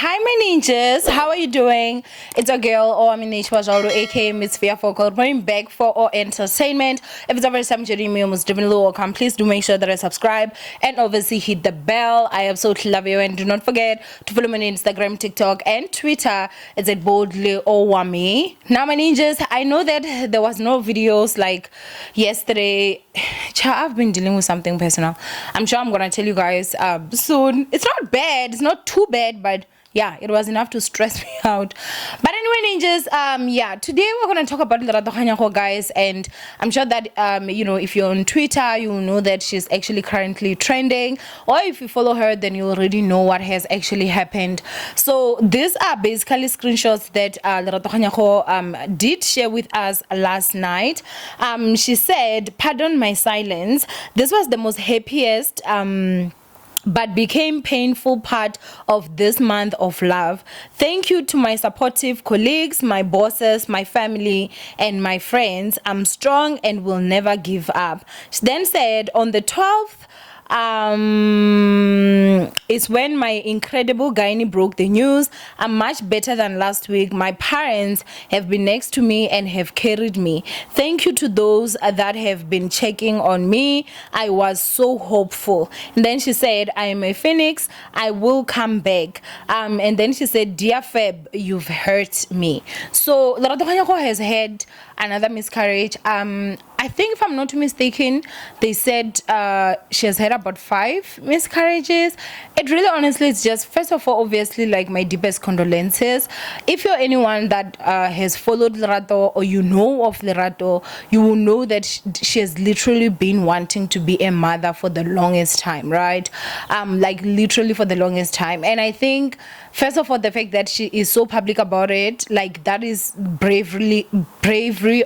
Hi, my ninjas. How are you doing? It's a girl, Owamie, aka Miss Fearful, coming back for our entertainment. If it's the first time joining me, most definitely welcome. Please do make sure that I subscribe and obviously hit the bell. I absolutely love you, and do not forget to follow me on Instagram, TikTok, and Twitter. It's at boldly Owamie. Now, my ninjas, I know that there was no videos like yesterday. I've been dealing with something personal. I'm sure I'm gonna tell you guys soon. It's not bad. It's not too bad, but yeah, it was enough to stress me out. But anyway, ninjas, today we're gonna talk about Lerato Kganyago, guys, and I'm sure that if you're on Twitter, you'll know that she's actually currently trending, or if you follow her, then you already know what has actually happened. So these are basically screenshots that Lerato Kganyago did share with us last night. She said, "Pardon my silence. This was the most happiest but became painful part of this month of love. Thank you to my supportive colleagues, my bosses, my family, and my friends. I'm strong and will never give up." She then said, on the 12th, it's when my incredible gynae broke the news. I'm much better than last week. My parents have been next to me and have carried me. Thank you to those that have been checking on me. I was so hopeful. And then she said, I am a phoenix. I will come back. And then she said, dear Feb, you've hurt me. So Lerato Kganyago has had another miscarriage. I think, if I'm not mistaken, they said she has had about 5 miscarriages. It really, honestly, it's just, first of all, obviously, like, my deepest condolences. If you're anyone that has followed Lerato, or you know of Lerato, you will know that she has literally been wanting to be a mother for the longest time, right? Like, literally for the longest time. And I think, first of all, the fact that she is so public about it, like, that is bravery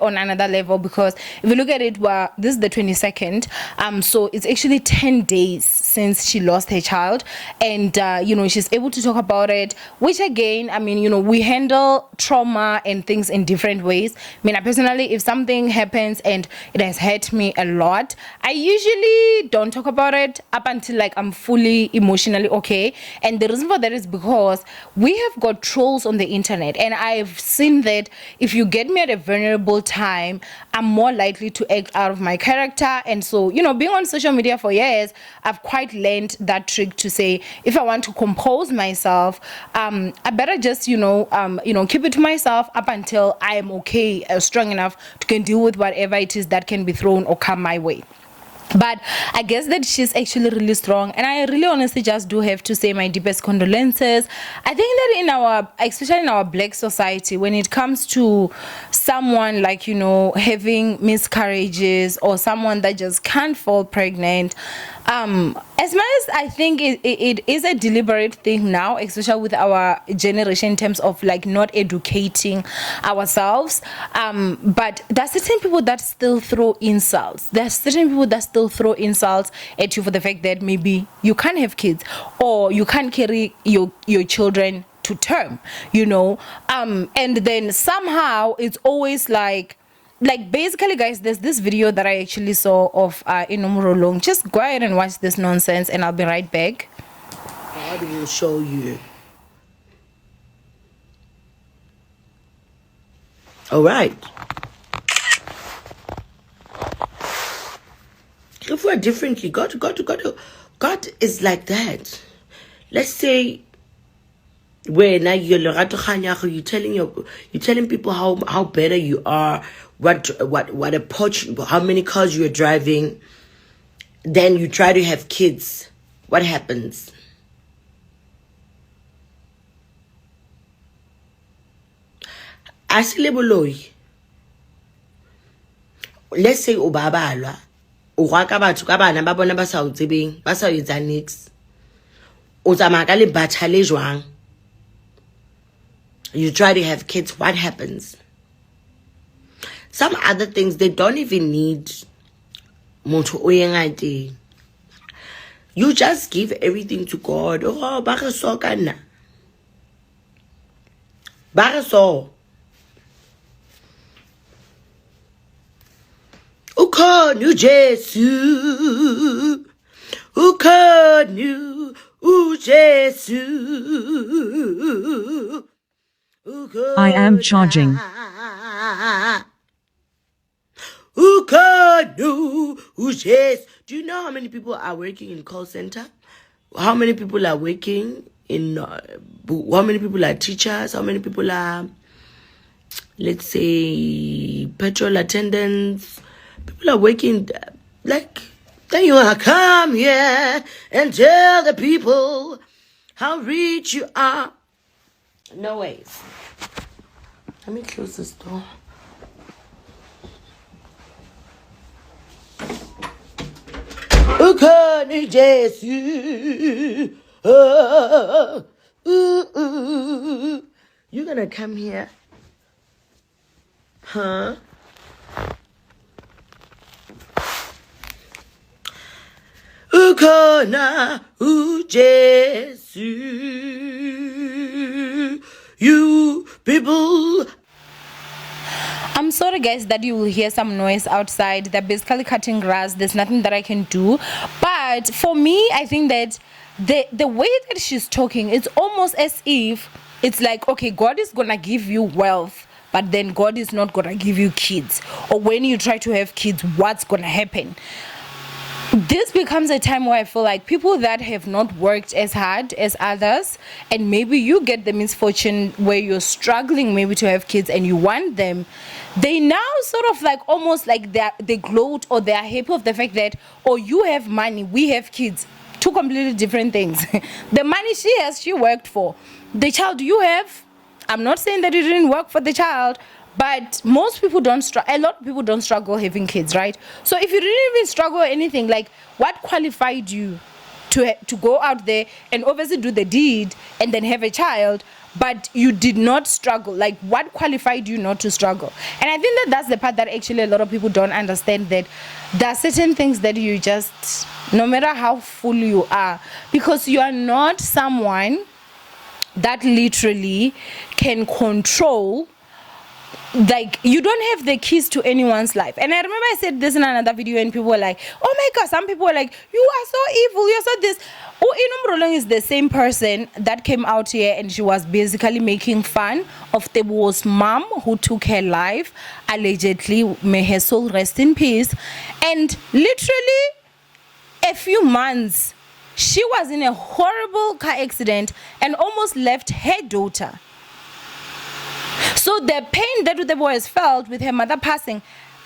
on another level, because if you look at it, this is the 22nd, so it's actually 10 days since she lost her child, and she's able to talk about it, which, again, I mean, we handle trauma and things in different ways. I mean, personally, if something happens and it has hurt me a lot, I usually don't talk about it up until, like, I'm fully emotionally okay. And the reason for that is because we have got trolls on the internet, and I've seen that if you get me at a vulnerable time, I'm more likely to act out of my character. And so, being on social media for years, I've quite learned that trick to say, if I want to compose myself, I better just keep it to myself up until I am okay, strong enough to can deal with whatever it is that can be thrown or come my way. But I guess that she's actually really strong, and I really honestly just do have to say my deepest condolences. I think that especially in our black society, when it comes to someone like, having miscarriages, or someone that just can't fall pregnant, as much as I think it is a deliberate thing now, especially with our generation, in terms of, like, not educating ourselves, but there's certain people that still throw insults. There's certain people that still throw insults at you for the fact that maybe you can't have kids, or you can't carry your children to term, and then somehow it's always like basically, guys, there's this video that I actually saw of Inomurolong. Just go ahead and watch this nonsense, and I'll be right back. I will show you. All right. If we're differently, God is like that. Let's say, where now you're Lerato Kganyago, you're telling people how better you are, what a Porsche, how many cars you're driving. Then you try to have kids. What happens? Asileboloi. Let's say ubabalwa. O rwa ka batho ka bana ba bona ba sa o tsebeng, ba sa etsa nix. O tsamaya ka le batha le jwang. You try to have kids, what happens? Some other things, they don't even need motho o yengate. You just give everything to God. Oh, ba re so kana. Ba re so. Ukhona uJesu. Ukhona I am charging. Do you know how many people are working in call center? How many people are working in? How many people are teachers? How many people are, let's say, petrol attendants? People are working like. Then you are come here and tell the people how rich you are. No ways. Let me close this door. You gonna come here? Huh? You people. I'm sorry guys that you will hear some noise outside. They're basically cutting grass. There's nothing that I can do. But for me, I think that the way that she's talking, it's almost as if it's like, okay, God is gonna give you wealth, but then God is not gonna give you kids. Or when you try to have kids, what's gonna happen? This becomes a time where I feel like people that have not worked as hard as others, and maybe you get the misfortune where you're struggling maybe to have kids and you want them, they now sort of like almost like they gloat or they're happy of the fact that, oh, you have money, we have kids. Two completely different things. The money she has, she worked for. The child you have, I'm not saying that you didn't work for the child, but most people don't a lot of people don't struggle having kids, right? So if you didn't even struggle or anything, like what qualified you to go out there and obviously do the deed and then have a child, but you did not struggle? Like what qualified you not to struggle? And I think that that's the part that actually a lot of people don't understand, that there are certain things that you just, no matter how full you are, because you are not someone that literally can control, like you don't have the keys to anyone's life. And I remember I said this in another video and people were like, oh my god, some people were like, you are so evil, you're so this. Oh, Inomrolong is the same person that came out here and she was basically making fun of Tebo's mom who took her life, allegedly. May her soul rest in peace. And literally a few months she was in a horrible car accident and almost left her daughter. So the pain that the boy has felt with her mother passing,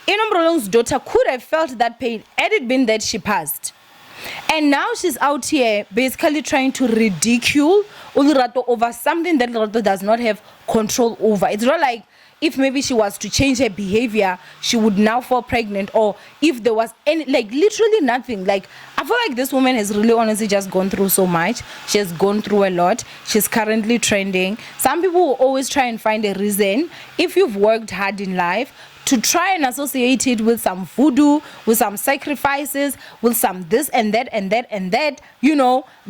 Inomrolong's daughter could have felt that pain had it been that she passed. And now she's out here basically trying to ridicule Lerato over something that Lerato does not have control over. It's not like if maybe she was to change her behavior, she would now fall pregnant, or if there was any, like literally nothing. Like I feel like this woman has really honestly just gone through so much. She has gone through a lot. She's currently trending. Some people will always try and find a reason, if you've worked hard in life, to try and associate it with some voodoo, with some sacrifices, with some this and that and that and that,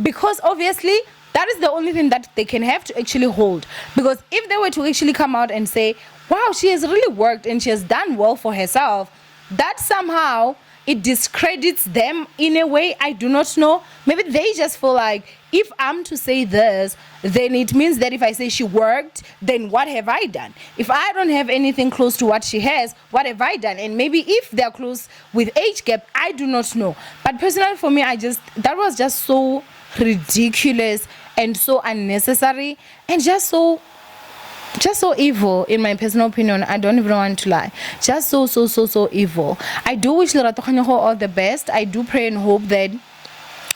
because obviously that is the only thing that they can have to actually hold. Because if they were to actually come out and say, wow, she has really worked and she has done well for herself, that somehow it discredits them in a way. I do not know. Maybe they just feel like, if I'm to say this, then it means that if I say she worked, then what have I done? If I don't have anything close to what she has, what have I done? And maybe if they're close with age gap, I do not know. But personally for me, that was just so ridiculous and so unnecessary and just so evil, in my personal opinion. I don't even want to lie. Just so evil. I do wish Lerato Kganyago all the best. I do pray and hope that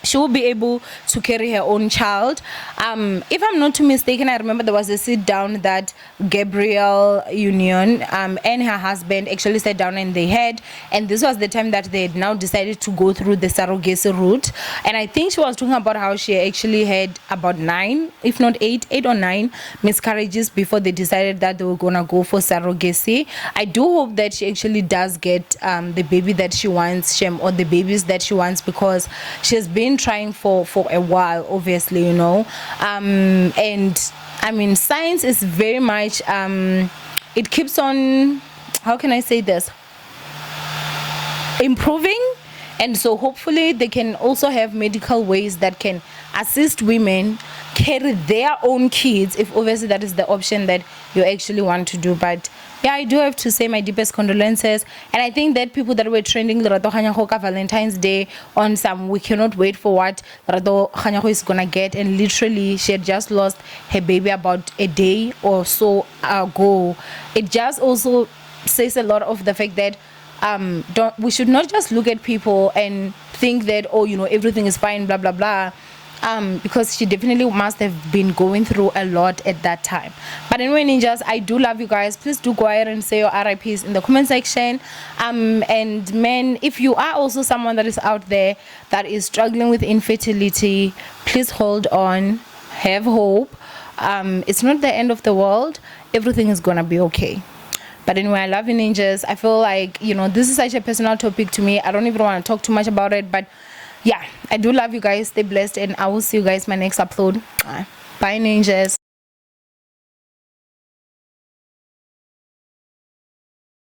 she will be able to carry her own child. If I'm not too mistaken, I remember there was a sit down that Gabriel Union and her husband actually sat down and they had, and this was the time that they had now decided to go through the surrogacy route. And I think she was talking about how she actually had about 9, if not 8 or 9 miscarriages before they decided that they were gonna go for surrogacy. I do hope that she actually does get the baby that she wants, or the babies that she wants, because she has been trying for a while, obviously, and I mean, science is very much it keeps on, how can I say this, improving. And so hopefully they can also have medical ways that can assist women carry their own kids, if obviously that is the option that you actually want to do. But yeah, I do have to say my deepest condolences. And I think that people that were trending Lerato Kganyago Valentine's Day on some we cannot wait for what Lerato Kganyago is gonna get, and literally she had just lost her baby about a day or so ago. It just also says a lot of the fact that we should not just look at people and think that, oh, you know, everything is fine, blah blah blah, because she definitely must have been going through a lot at that time. But anyway, ninjas, I do love you guys. Please do go ahead and say your RIPs in the comment section. And men, if you are also someone that is out there that is struggling with infertility, please hold on, have hope. It's not the end of the world. Everything is gonna be okay. But anyway, I love you, ninjas. I feel like, you know, this is such a personal topic to me. I don't even want to talk too much about it, but yeah, I do love you guys. Stay blessed, and I will see you guys my next upload. Bye, ninjas.